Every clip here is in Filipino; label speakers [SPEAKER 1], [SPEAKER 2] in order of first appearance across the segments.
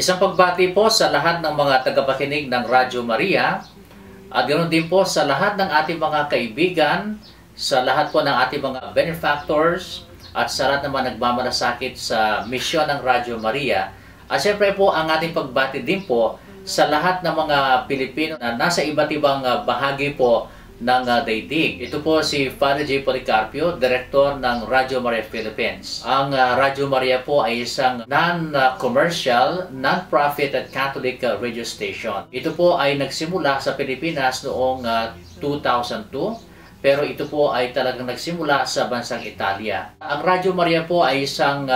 [SPEAKER 1] Isang pagbati po sa lahat ng mga tagapakinig ng Radyo Maria at ganoon din po sa lahat ng ating mga kaibigan, sa lahat po ng ating mga benefactors at sa lahat naman nagmamalasakit sa misyon ng Radyo Maria. At syempre po ang ating pagbati din po sa lahat ng mga Pilipino na nasa iba't ibang bahagi po ng daigdig. Ito po si Father J. Policarpio, Direktor ng Radyo Maria Philippines. Ang Radyo Maria po ay isang non-commercial, non-profit at Catholic radio station. Ito po ay nagsimula sa Pilipinas noong 2002. Pero ito po ay talagang nagsimula sa bansang Italia. Ang Radyo Maria po ay isang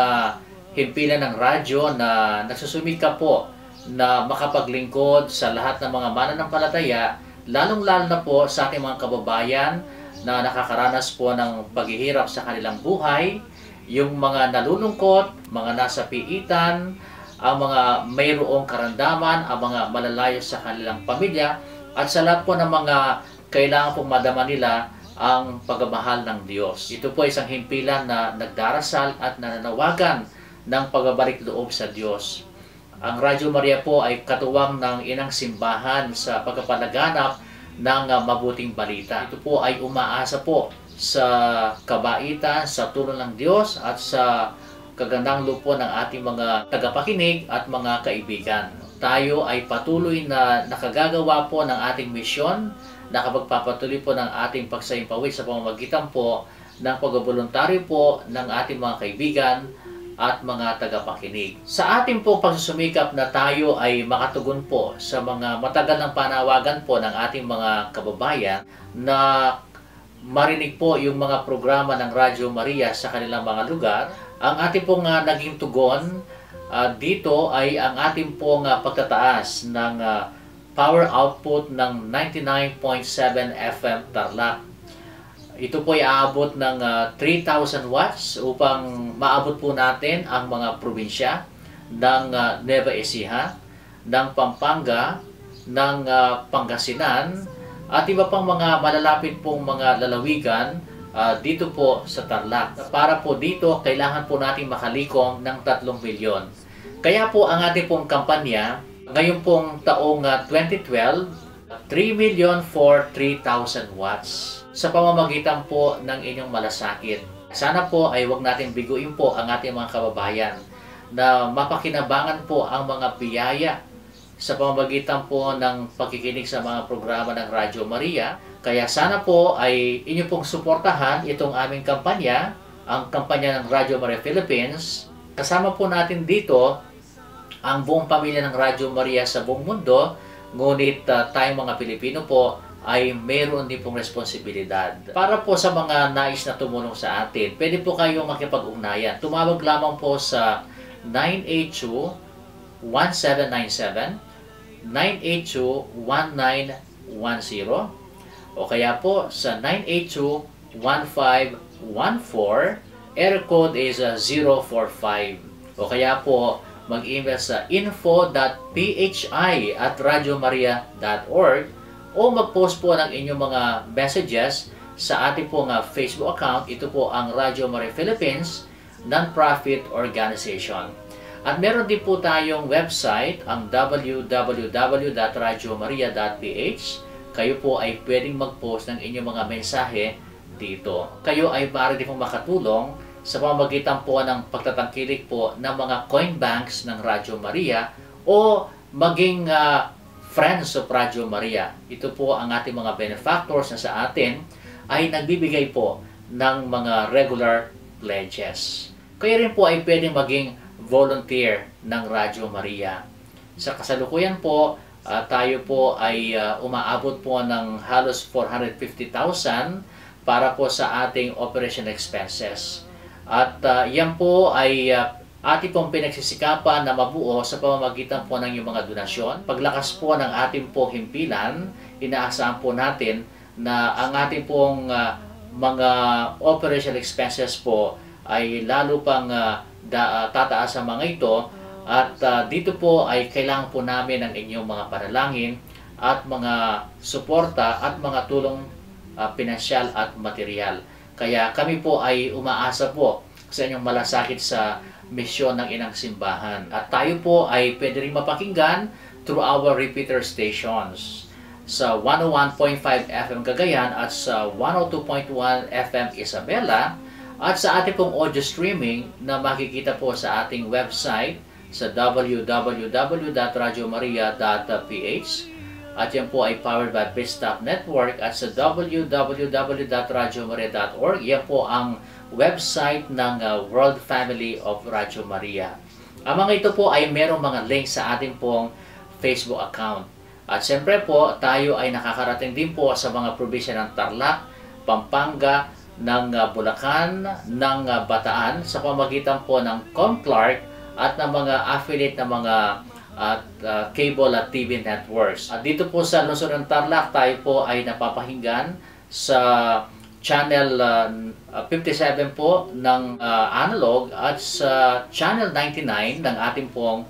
[SPEAKER 1] himpilan ng radyo na nagsusumikap po na makapaglingkod sa lahat ng mga mananampalataya, lalong-lalo na po sa ating mga kababayan na nakakaranas po ng paghihirap sa kanilang buhay, yung mga nalulungkot, mga nasa piitan, ang mga mayroong karamdaman, ang mga malalayo sa kanilang pamilya, at sa lahat po ng mga kailangan pong madama nila ang pagmamahal ng Diyos. Ito po ay isang himpilan na nagdarasal at nananawagan ng pagbabalik loob sa Diyos. Ang Radyo Maria po ay katuwang ng inang simbahan sa pagpapalaganap ng mabuting balita. Ito po ay umaasa po sa kabaitan, sa tulong ng Diyos at sa kagandang loob po ng ating mga tagapakinig at mga kaibigan. Tayo ay patuloy na nakagagawa po ng ating misyon, nakapagpapatuloy po ng ating pagsayimpawid sa pamamagitan po ng pagboluntaryo po ng ating mga kaibigan at mga tagapakinig. Sa ating po pagsusumikap na tayo ay makatugon po sa mga matagal ng panawagan po ng ating mga kababayan na marinig po yung mga programa ng Radyo Maria sa kanilang mga lugar, ang ating pong naging tugon dito ay ang ating pong pagtataas ng power output ng 99.7 FM Tarlac. Ito po ay aabot ng 3,000 watts upang maabot po natin ang mga probinsya ng Nueva Ecija, ng Pampanga, ng Pangasinan, at iba pang mga malalapit pong mga lalawigan dito po sa Tarlac. Para po dito, kailangan po natin makalikom ng 3 milyon. Kaya po ang ating pong kampanya, ngayon pong taong 2012, 3 million for 3,000 watts sa pamamagitan po ng inyong malasakit. Sana po ay wag natin biguin po ang ating mga kababayan na mapakinabangan po ang mga biyaya sa pamamagitan po ng pagkikinig sa mga programa ng Radyo Maria. Kaya sana po ay inyo pong suportahan itong aming kampanya, ang kampanya ng Radyo Maria Philippines. Kasama po natin dito ang buong pamilya ng Radyo Maria sa buong mundo, ngunit tayong mga Pilipino po ay mayroon din pong responsibilidad. Para po sa mga nais na tumulong sa atin, pwede po kayong makipag-ugnayan. Tumawag lamang po sa 982-1797, 982-1910, o kaya po sa 982-1514, error code is 045. O kaya po mag-email sa info.phi@radiomaria.org o mag-post po ng inyong mga messages sa ating pong Facebook account. Ito po ang Radyo Maria Philippines Non-Profit Organization. At meron din po tayong website, ang www.radiomaria.ph. Kayo po ay pwedeng mag-post ng inyong mga mensahe dito. Kayo ay maaari din pong makatulong sa pamamagitan po ng pagtatangkilik po ng mga coin banks ng Radyo Maria o maging Friends of Radyo Maria. Ito po ang ating mga benefactors na sa atin ay nagbibigay po ng mga regular pledges. Kaya rin po ay pwedeng maging volunteer ng Radyo Maria. Sa kasalukuyan po, tayo po ay umaabot po ng halos 450,000 para po sa ating operation expenses. At yan po ay ating pong pinagsisikapan na mabuo sa pamamagitan po ng iyong mga donasyon. Paglakas po ng ating pong himpilan, inaasahan po natin na ang ating pong mga operational expenses po ay lalo pang tataas ang mga ito. At dito po ay kailangan po namin ng inyong mga panalangin at mga suporta at mga tulong pinansyal at material. Kaya kami po ay umaasa po sa inyong malasakit sa misyon ng Inang Simbahan. At tayo po ay pwede rin mapakinggan through our repeater stations sa 101.5 FM Cagayan at sa 102.1 FM Isabela at sa ating pong audio streaming na makikita po sa ating website sa www.radiomaria.ph at yan po ay powered by Bistop Network at sa www.radiomaria.org. Yan po ang website ng World Family of Radio Maria. Ang mga ito po ay merong mga links sa ating pong Facebook account. At siyempre po, tayo ay nakakarating din po sa mga probinsya ng Tarlac, Pampanga, ng Bulacan, ng Bataan sa pamagitan po ng ComClark at ng mga affiliate na mga cable at TV networks. At dito po sa lungsod ng Tarlac, tayo po ay napapakinggan sa channel 57 po ng analog at sa channel 99 ng ating pong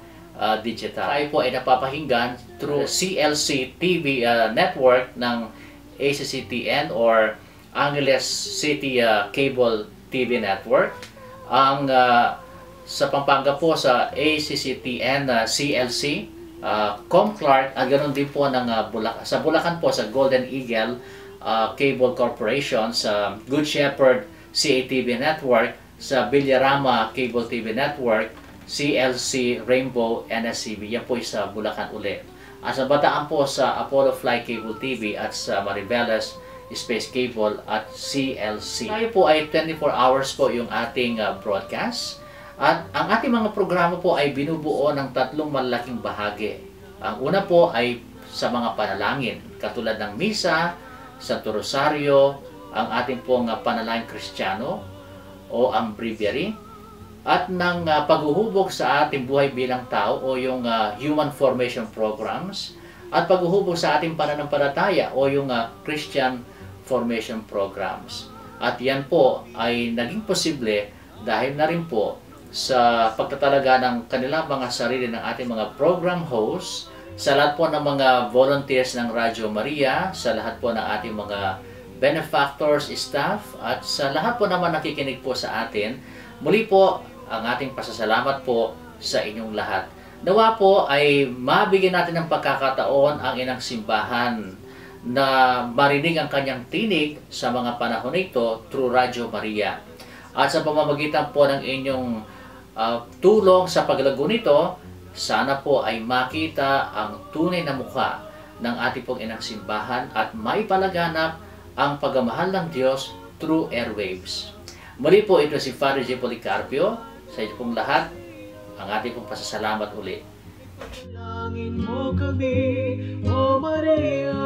[SPEAKER 1] digital. Tayo po ay napapakinggan through CLC TV network ng ACCTN or Angeles City Cable TV Network. Ang sa Pampanga po sa ACCTN CLC, ComClark, at ganoon din po ng sa Bulacan po sa Golden Eagle Cable Corporation, sa Good Shepherd CATV Network, sa Villarama Cable TV Network, CLC Rainbow NSCB, yan po sa Bulacan ulit. At sa Bataan po sa Apollo Fly Cable TV at sa Mariveles Space Cable at CLC. Tayo po ay 24 hours po yung ating broadcast. At ang ating mga programa po ay binubuo ng tatlong malaking bahagi. Ang una po ay sa mga panalangin, katulad ng Misa, Santo Rosario, ang ating pong panalangin Kristiyano o ang breviary, at ng paghuhubog sa ating buhay bilang tao o yung Human Formation Programs, at paghuhubog sa ating pananampalataya o yung Christian Formation Programs. At yan po ay naging posible dahil na rin po sa pagtatalaga ng kanilang mga sarili ng ating mga program hosts, sa lahat po ng mga volunteers ng Radio Maria, sa lahat po ng ating mga benefactors, staff, at sa lahat po naman nakikinig po sa atin. Muli po, ang ating pasasalamat po sa inyong lahat. Nawa po ay mabigyan natin ng pagkakataon ang Inang Simbahan na marinig ang kanyang tinig sa mga panahon nito through Radio Maria. At sa pamamagitan po ng inyong tulong sa paglago nito, sana po ay makita ang tunay na mukha ng ating pong Inang Simbahan at maipalaganap ang pagmamahal ng Diyos through airwaves. Muli po, ito si Father J. Policarpio. Sa inyo pong lahat, ang ating pong pasasalamat uli.
[SPEAKER 2] Langin mo kami, O Maria.